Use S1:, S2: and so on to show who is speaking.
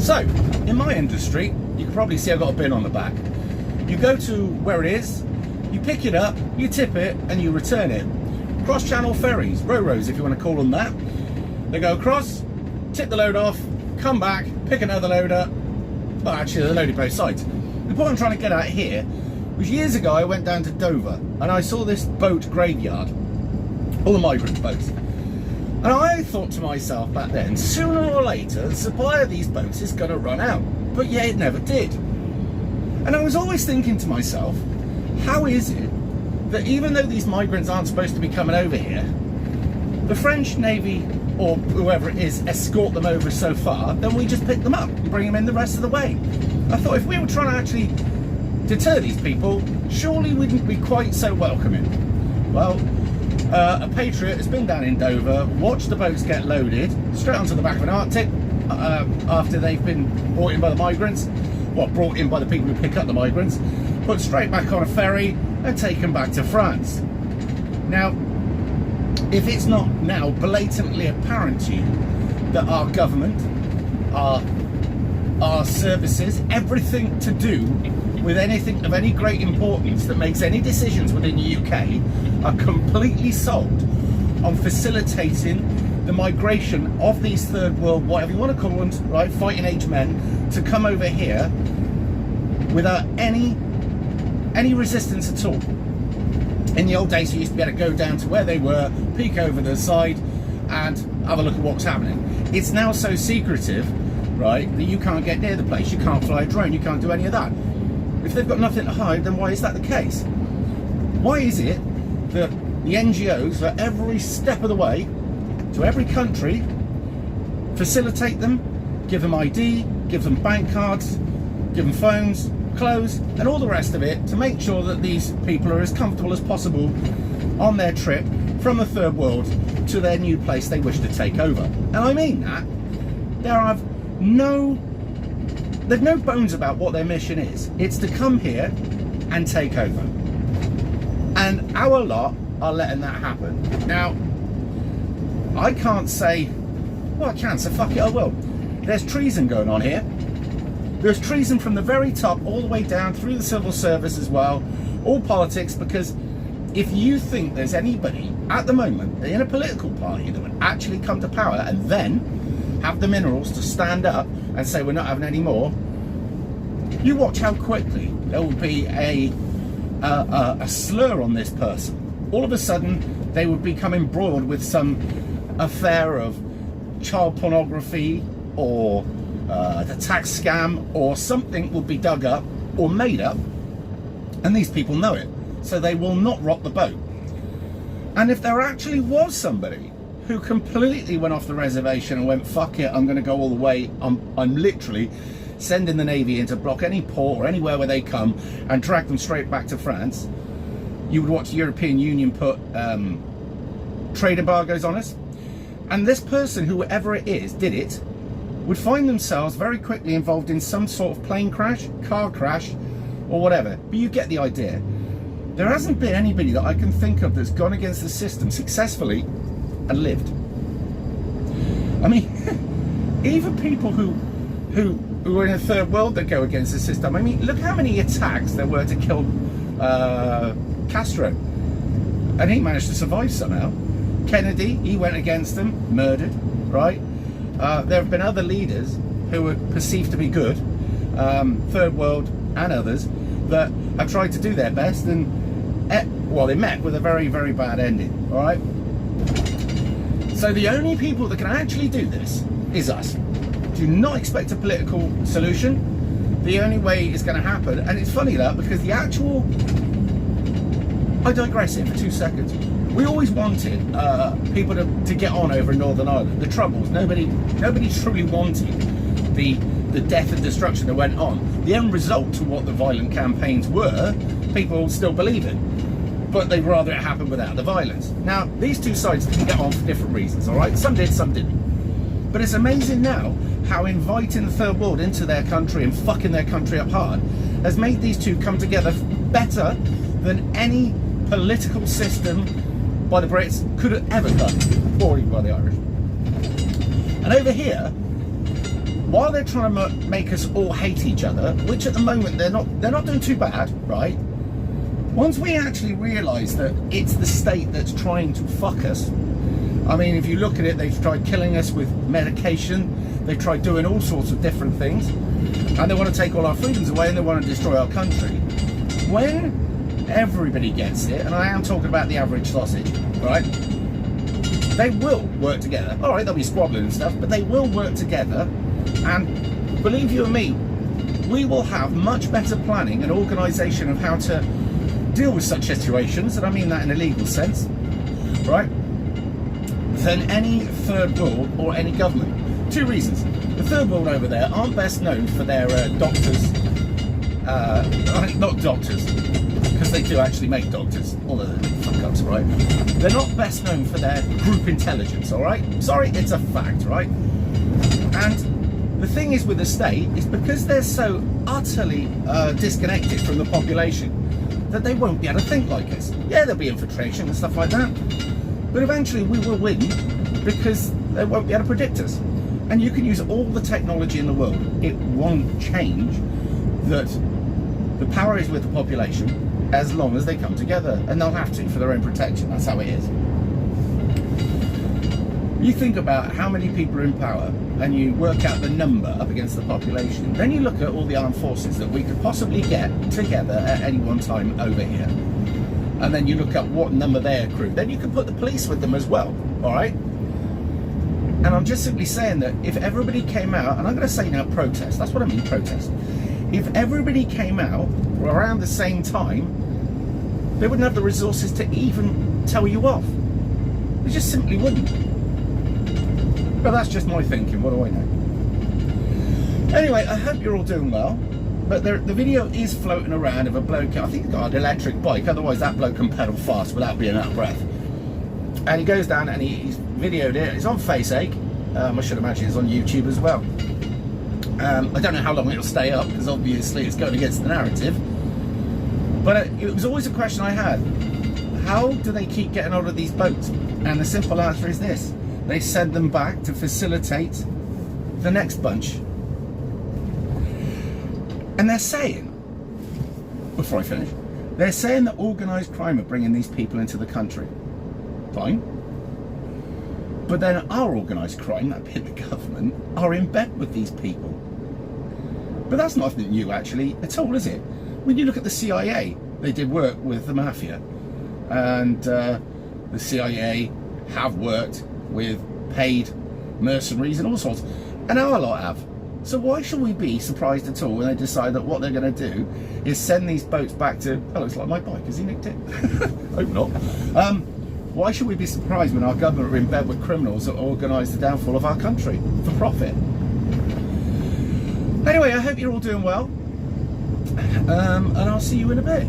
S1: So, in my industry, you can probably see I've got a bin on the back. You go to where it is, you pick it up, you tip it, and you return it. Cross-channel ferries, ro-ros if you want to call them that. They go across, tip the load off, come back, pick another load up. Well, actually, they're loaded both sides. The point I'm trying to get at here was years ago I went down to Dover and I saw this boat graveyard, all the migrant boats. And I thought to myself back then, sooner or later, the supply of these boats is going to run out. But yeah, it never did. And I was always thinking to myself, how is it that even though these migrants aren't supposed to be coming over here, the French Navy or whoever it is escort them over so far, then we just pick them up and bring them in the rest of the way? I thought if we were trying to actually deter these people, surely we wouldn't be quite so welcoming. Well, a patriot has been down in Dover, watched the boats get loaded straight onto the back of an Arctic after they've been brought in by the migrants, well, brought in by the people who pick up the migrants, put straight back on a ferry and taken back to France. Now, if it's not now blatantly apparent to you that our government, our services, everything to do with anything of any great importance that makes any decisions within the UK are completely sold on facilitating the migration of these third world, whatever you want to call them, right, fighting age men, to come over here without any resistance at all. In the old days, you used to be able to go down to where they were, peek over the side, and have a look at what's happening. It's now so secretive, right, that you can't get near the place. You can't fly a drone. You can't do any of that. If they've got nothing to hide, then why is that the case? Why is it that the NGOs, at every step of the way, to every country, facilitate them, give them ID, give them bank cards, give them phones, clothes, and all the rest of it to make sure that these people are as comfortable as possible on their trip from the third world to their new place they wish to take over? And I mean that. There's no bones about what their mission is. It's to come here and take over. And our lot are letting that happen. Now, I can't say, well, I can, so fuck it, I will. There's treason going on here. There's treason from the very top all the way down through the civil service as well, all politics, because if you think there's anybody at the moment in a political party that would actually come to power and then have the minerals to stand up and say we're not having any more, you watch how quickly there will be a slur on this person. All of a sudden they would become embroiled with some affair of child pornography or the tax scam, or something will be dug up or made up, and these people know it, so they will not rock the boat. And if there actually was somebody who completely went off the reservation and went, fuck it, I'm going to go all the way, I'm literally sending the Navy in to block any port or anywhere where they come and drag them straight back to France, you would watch the European Union put trade embargoes on us. And this person, whoever it is, did it, would find themselves very quickly involved in some sort of plane crash, car crash, or whatever. But you get the idea. There hasn't been anybody that I can think of that's gone against the system successfully and lived. I mean, even people who are in a third world that go against the system. I mean, look how many attacks there were to kill Castro, and he managed to survive somehow. Kennedy, he went against them, murdered, right? There have been other leaders who were perceived to be good, third world and others, that have tried to do their best, and well, they met with a very, very bad ending. All right. So the only people that can actually do this is us. Do not expect a political solution. The only way it's going to happen, and it's funny that, because the actual, I digress here for 2 seconds. We always wanted people to get on over in Northern Ireland. The Troubles, nobody truly wanted the death and destruction that went on. The end result to what the violent campaigns were, people still believe in, but they'd rather it happen without the violence. Now, these two sides didn't get on for different reasons, all right? Some did, some didn't. But it's amazing now how inviting the third world into their country and fucking their country up hard has made these two come together better than any political system by the Brits could have ever done, or even by the Irish. And over here, while they're trying to make us all hate each other, which at the moment they're not doing too bad, right? Once we actually realise that it's the state that's trying to fuck us, I mean, if you look at it, they've tried killing us with medication, they've tried doing all sorts of different things, and they want to take all our freedoms away and they want to destroy our country. When everybody gets it, and I am talking about the average sausage, right? They will work together. All right, they'll be squabbling and stuff, but they will work together. And believe you and me, we will have much better planning and organisation of how to deal with such situations, and I mean that in a legal sense, right, than any third world or any government. Two reasons. The third world over there aren't best known for their doctors, not doctors, because they do actually make doctors, although they're fuck-ups, right? They're not best known for their group intelligence, all right? Sorry, it's a fact, right? And the thing is with the state is because they're so utterly disconnected from the population that they won't be able to think like us. Yeah, there'll be infiltration and stuff like that, but eventually we will win because they won't be able to predict us. And you can use all the technology in the world, it won't change that the power is with the population as long as they come together, and they'll have to for their own protection. That's how it is. You think about how many people are in power and you work out the number up against the population, then you look at all the armed forces that we could possibly get together at any one time over here, and then you look at what number they accrue, then you can put the police with them as well, all right? And I'm just simply saying that if everybody came out, and I'm going to say now protest, that's what I mean, protest. If everybody came out around the same time, they wouldn't have the resources to even tell you off. They just simply wouldn't. But that's just my thinking, what do I know? Anyway, I hope you're all doing well. But the video is floating around of a bloke, I think he's got an electric bike, otherwise that bloke can pedal fast without being out of breath. And he goes down and he's videoed it, it's on Faceache. I should imagine it's on YouTube as well. I don't know how long it'll stay up, because obviously it's going against the narrative. But it was always a question I had. How do they keep getting hold of these boats? And the simple answer is this. They send them back to facilitate the next bunch. And they're saying, before I finish, they're saying that organised crime are bringing these people into the country. Fine. But then our organised crime, that being the government, are in bed with these people. But that's nothing new actually at all, is it? When you look at the CIA, they did work with the mafia. And the CIA have worked with paid mercenaries and all sorts. And our lot have. So why should we be surprised at all when they decide that what they're going to do is send these boats back to... Oh, looks like my bike. Has he nicked it? Hope not. Why should we be surprised when our government are in bed with criminals that organise the downfall of our country for profit? Anyway, I hope you're all doing well, and I'll see you in a bit.